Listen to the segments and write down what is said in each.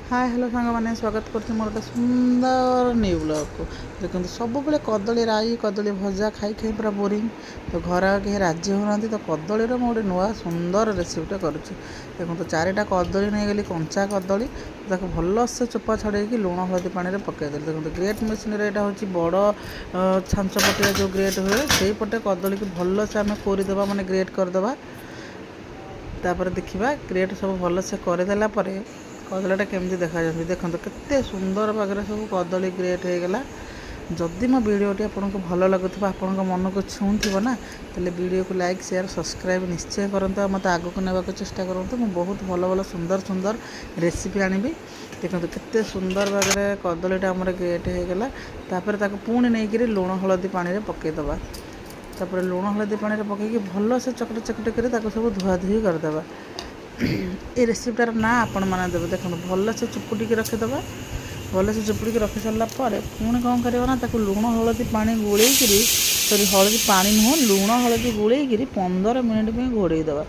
Hi hello सांग मैंने स्वागत कर मोर गोटे सुंदर न्यू ब्लॉग को देखो सब बेले कदली राई कदली भजा खाई खाई पूरा बोरिंग तो घर कहीं राजी होना तो कदली मुझे नुआ सुंदर रेसिपीटे करुच्छी देखो चारिटा कदली नहीं गली कंचा कदली भलसे चोपा छड़े लुण हलदी पानी में पकईदेली देखो ग्रेट मेसीन यहाँ हूँ बड़ छांच पटिया जो ग्रेट हुए से पटे कदली को भलसे आम कोरीदेवा माने ग्रेट करदे तापर देखा ग्रेट सब भलसे करदेला कदलीटा केमती देखा देखो केते सुंदर भाग सब कदली ग्रेट हो गला जदि मो भिडियोटी आपको भल लगुवा आपण मन को छुँव ना तो वीडियो को लाइक शेयर सब्सक्राइब निश्चय करूँ मत आग को नेबाक चेष्टा करूँ मुझे बहुत भल भल सुंदर सुंदर रेसिपी आनी देखो केते सुंदर भाग कदलीटा आमर ग्रेट हो गला तापर पुणी नहीं लुण हलदी पानी में पकईदबा तापर लुण हलदी पानी में पकईकि भल से चकटे चकटे कर सब धुआधुई करदे ये रेसिपीटार ना आपण मैंने देवे देखो भल से चुपुटी रखीदे भल से चुपुटी रखी सारा पुणी कौन कर लुण हलदी पानी गोलेकरी सॉरी हलदी पानी नुह लुण हलदी गोलेकरी 15 मिनिट में घोड़ेदेवा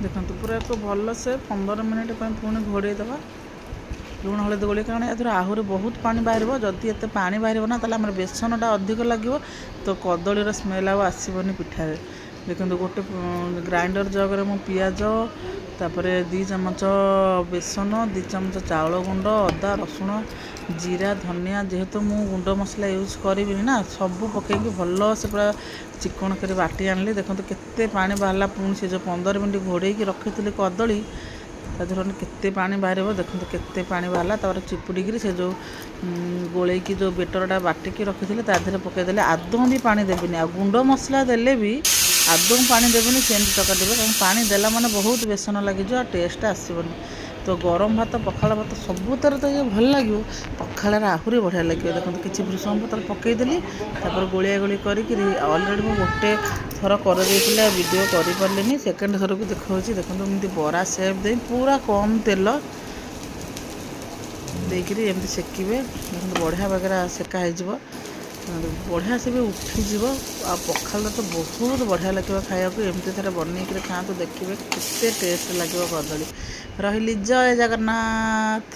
देखो पूरा एक भल से 15 मिनिट पुणी घोड़ेदेवा लुण हलदी गोले कारण या आहरी बहुत पानी बाहर जदि एत पानी बाहर ना तो बेसनटा अधिक लगे तो कदलीर स्मेल आसबनी पिठारे देखो गोटे ग्राइंडर जगह मु पियाज तापर 2 चमच बेसन 2 चमच चाउल गुंड अदा रसुण जीरा धनिया जेहेतु मु गुंड मसला यूज करी ना सब पकईकि भल से पूरा चिकन कर बाटी आनली देखो केते पानी बाहरला पुणी से जो 15 मिनट घोड़े रखी कदली तादेह केते पानी बाहर देखो केते पानी बाहरला तापर चिपुड़ी से जो गोलेकी जो बेटरटा बाटिकी रखी तादेह पकईदे आदौ भी पानी देविनी आ गुंड मसला देले भी आदौ पानी देवेनि सेमती चकाटे कारण पानी देला माने बहुत बेसन लगे आ टेस्ट आसबनी तो गरम भात पखाल भात सबुतर तो ये भल लगे पखाल आहरी बढ़िया लगे देखो किसी भृषम पत्र पकईदेली तापर गोलिया गोली करी अलरेडी मुझे गोटे थर कर वीडियो कर पारे सेकेंड थर को देखा देखो एमती बरा सेप दे पूरा कम तेल देकरी एमती सेकिबे बढ़िया वगैरह सेका हो बढ़िया से भी उठीज आ पखाल तो बहुत बढ़िया लगे खाया एमती थे बनईक खाँतु देखिए केते टेस्ट लगे कदली रही जय जगन्नाथ।